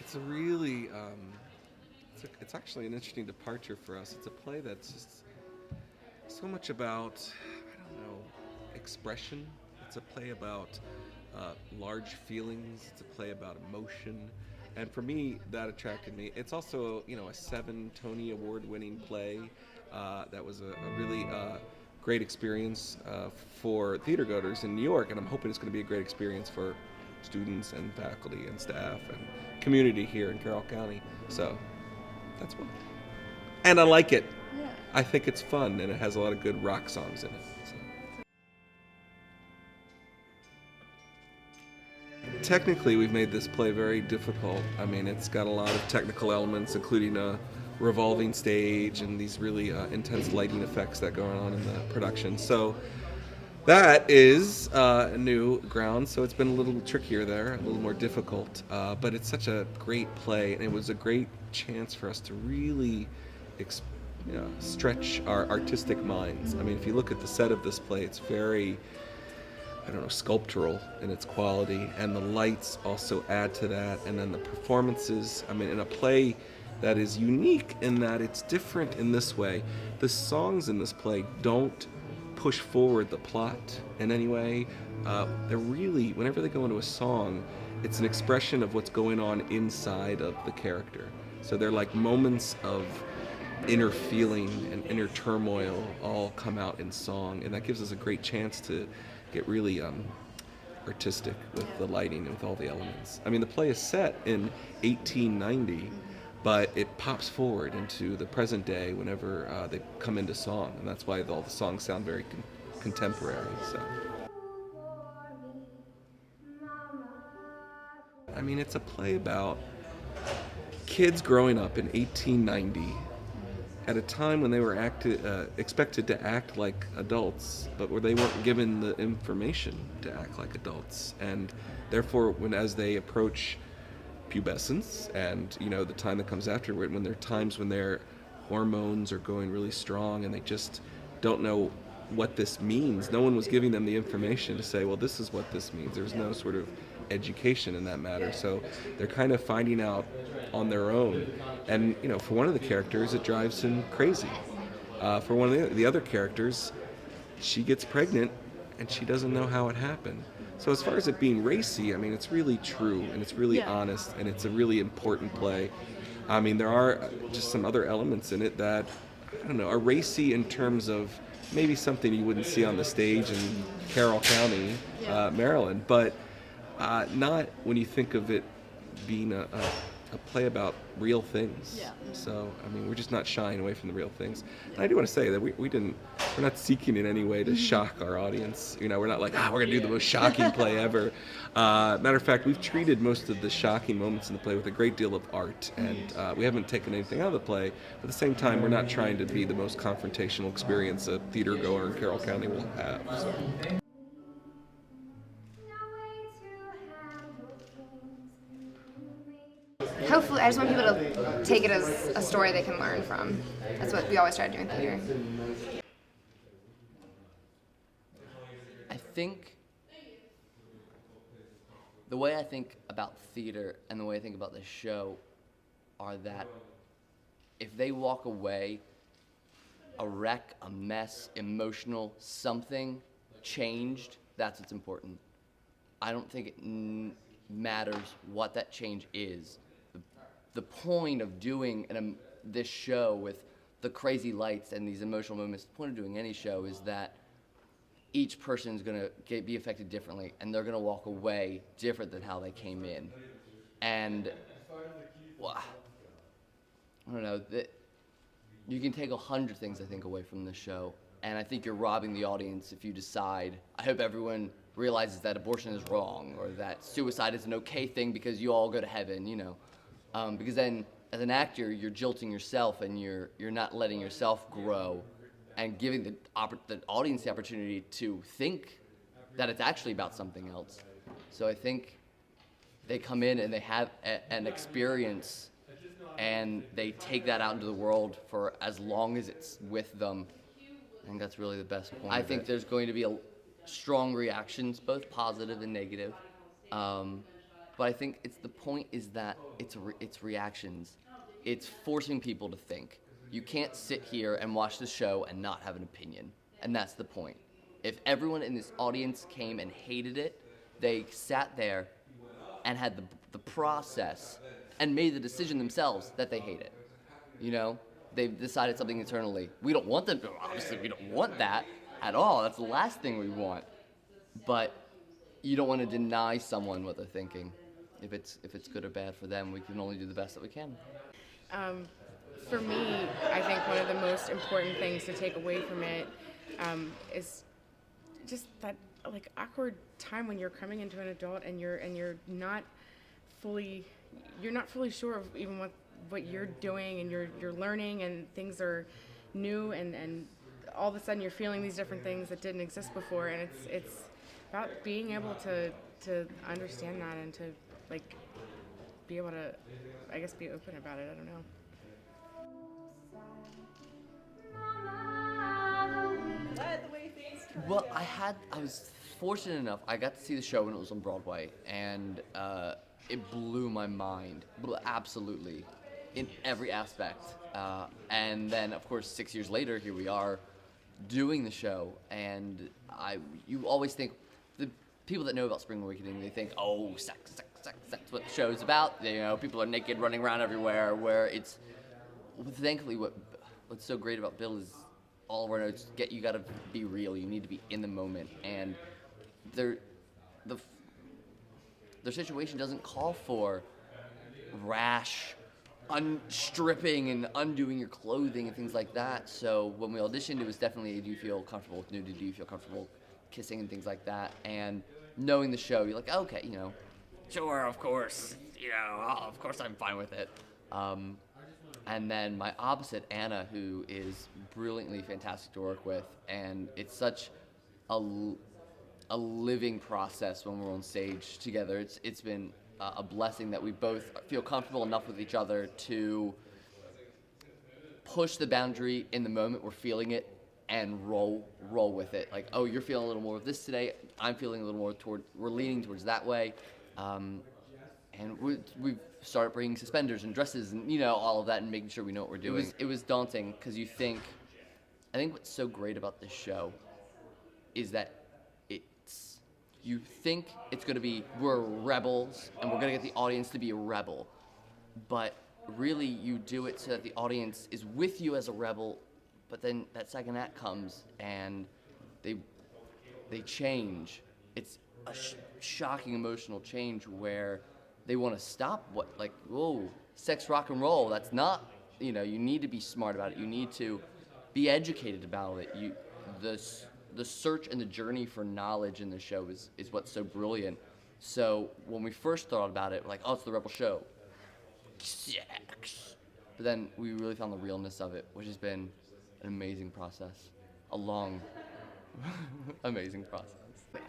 It's a really, it's actually an interesting departure for us. It's a play that's just so much about, I don't know, expression. It's a play about large feelings. It's a play about emotion. And for me, that attracted me. It's also, a 7 Tony Award-winning play. That was a really great experience for theater goers in New York, and I'm hoping it's going to be a great experience for students and faculty and staff and community here in Carroll County. So that's one. And I like it. Yeah. I think it's fun, and it has a lot of good rock songs in it. So. Technically, we've made this play very difficult. I mean, it's got a lot of technical elements, including a revolving stage and these really intense lighting effects that go on in the production. So that is new ground, so it's been a little trickier there, a little more difficult. But it's such a great play, and it was a great chance for us to really stretch our artistic minds. I mean, if you look at the set of this play, it's very, I don't know, sculptural in its quality, and the lights also add to that, and then the performances. I mean, in a play that is unique in that it's different in this way. The songs in this play don't push forward the plot in any way. They're really, whenever they go into a song, it's an expression of what's going on inside of the character. So they're like moments of inner feeling and inner turmoil all come out in song, and that gives us a great chance to get really artistic with the lighting and with all the elements. I mean, the play is set in 1890, but it pops forward into the present day whenever they come into song, and that's why all the songs sound very contemporary. So, I mean, it's a play about kids growing up in 1890 at a time when they were expected to act like adults, but where they weren't given the information to act like adults, and therefore, as they approach pubescence and the time that comes after, when there are times when their hormones are going really strong and they just don't know what this means. No one was giving them the information to say, well, this is what this means. There's no sort of education in that matter, so they're kind of finding out on their own. And for one of the characters, it drives him crazy. For one of the other characters, she gets pregnant and she doesn't know how it happened. So as far as it being racy, I mean, it's really true and it's really honest, and it's a really important play. I mean, there are just some other elements in it that, I don't know, are racy in terms of maybe something you wouldn't see on the stage in Carroll County, Maryland, but not when you think of it being a play about real things. Yeah. So, I mean, we're just not shying away from the real things. And I do want to say that we're not seeking in any way to shock our audience. We're not like, we're going to do the most shocking play ever. Matter of fact, we've treated most of the shocking moments in the play with a great deal of art, and we haven't taken anything out of the play. But at the same time, we're not trying to be the most confrontational experience a theater goer in Carroll County will have. So. Hopefully, I just want people to take it as a story they can learn from. That's what we always try to do in theater. I think the way I think about theater and the way I think about this show are that if they walk away a wreck, a mess, emotional, something changed, that's what's important. I don't think it matters what that change is. The point of doing this show with the crazy lights and these emotional moments, the point of doing any show is that each person is going to be affected differently, and they're going to walk away different than how they came in. And, well, I don't know, you can take 100 things, I think, away from the show, and I think you're robbing the audience if you decide. I hope everyone realizes that abortion is wrong, or that suicide is an okay thing because you all go to heaven, because then, as an actor, you're jilting yourself, and you're not letting yourself grow, and giving the audience the opportunity to think that it's actually about something else. So I think they come in and they have an experience, and they take that out into the world for as long as it's with them. I think that's really the best point. I think there's going to be strong reactions, both positive and negative. But I think the point is that it's reactions. It's forcing people to think. You can't sit here and watch the show and not have an opinion. And that's the point. If everyone in this audience came and hated it, they sat there and had the process and made the decision themselves that they hate it. You know? They've decided something internally. We don't want them to, obviously we don't want that at all. That's the last thing we want. But you don't want to deny someone what they're thinking. If it's good or bad for them, we can only do the best that we can. For me, I think one of the most important things to take away from it is just that like awkward time when you're coming into an adult and you're not fully sure of even what you're doing, and you're learning, and things are new, and all of a sudden you're feeling these different things that didn't exist before, and it's about being able to understand that and to like be able to, I guess, be open about it. I don't know. Well, I was fortunate enough, I got to see the show when it was on Broadway, and it blew my mind, absolutely, in every aspect. And then, of course, 6 years later, here we are doing the show, and you always think, the people that know about Spring Awakening, they think, oh, sex, that's what the show's about. You know, people are naked running around everywhere, where it's, thankfully, what's so great about Bill is all of our notes you gotta be real. You need to be in the moment, and their situation doesn't call for rash stripping and undoing your clothing and things like that. So when we auditioned, it was definitely, do you feel comfortable with nudity? Do you feel comfortable kissing and things like that? And knowing the show, you're like, okay, you know, sure, of course, you know, of course I'm fine with it. And then my opposite, Anna, who is brilliantly fantastic to work with, and it's such a living process when we're on stage together. It's been a blessing that we both feel comfortable enough with each other to push the boundary in the moment we're feeling it and roll with it. Like, oh, you're feeling a little more of this today. I'm feeling a little more we're leaning towards that way. And we've started bringing suspenders and dresses and, you know, all of that, and making sure we know what we're doing. It was daunting because I think what's so great about this show is that you think it's going to be, we're rebels and we're going to get the audience to be a rebel. But really you do it so that the audience is with you as a rebel, but then that second act comes and they change. It's a shocking emotional change where they want to stop whoa, sex, rock and roll. That's not, you know, you need to be smart about it. You need to be educated about it. The search and the journey for knowledge in the show is what's so brilliant. So when we first thought about it, like, oh, it's the Rebel show. Sex. But then we really found the realness of it, which has been an amazing process. A long, amazing process.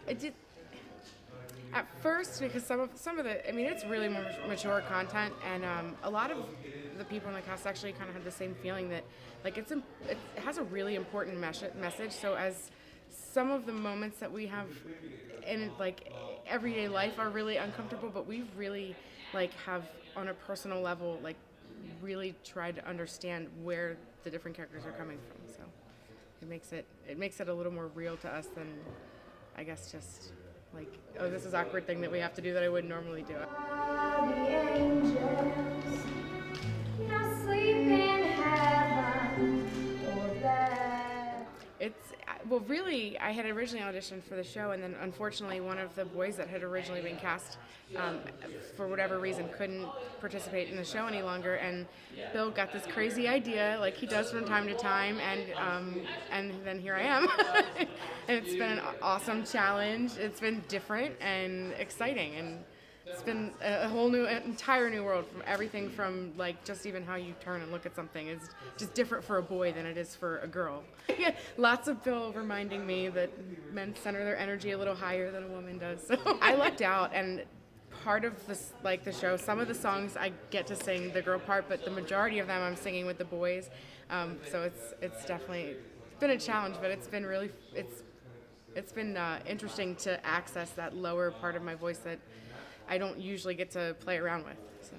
It did, at first, because some of the, I mean, it's really more mature content, and a lot of the people in the cast actually kind of had the same feeling that, like, it has a really important message. So as some of the moments that we have in like everyday life are really uncomfortable, but we've really have on a personal level really tried to understand where the different characters are coming from. So it makes it a little more real to us than, I guess, just like, oh, this is an awkward thing that we have to do that I wouldn't normally do. Well, really, I had originally auditioned for the show, and then unfortunately one of the boys that had originally been cast, for whatever reason, couldn't participate in the show any longer, and Bill got this crazy idea, like he does from time to time, and then here I am. And it's been an awesome challenge. It's been different and exciting, and it's been a whole entire new world, from everything from just even how you turn and look at something is just different for a boy than it is for a girl. Lots of Bill reminding me that men center their energy a little higher than a woman does. So I lucked out, and part of this, the show, some of the songs I get to sing the girl part, but the majority of them I'm singing with the boys. So it's definitely been a challenge, but it's been really it's been interesting to access that lower part of my voice that I don't usually get to play around with. So.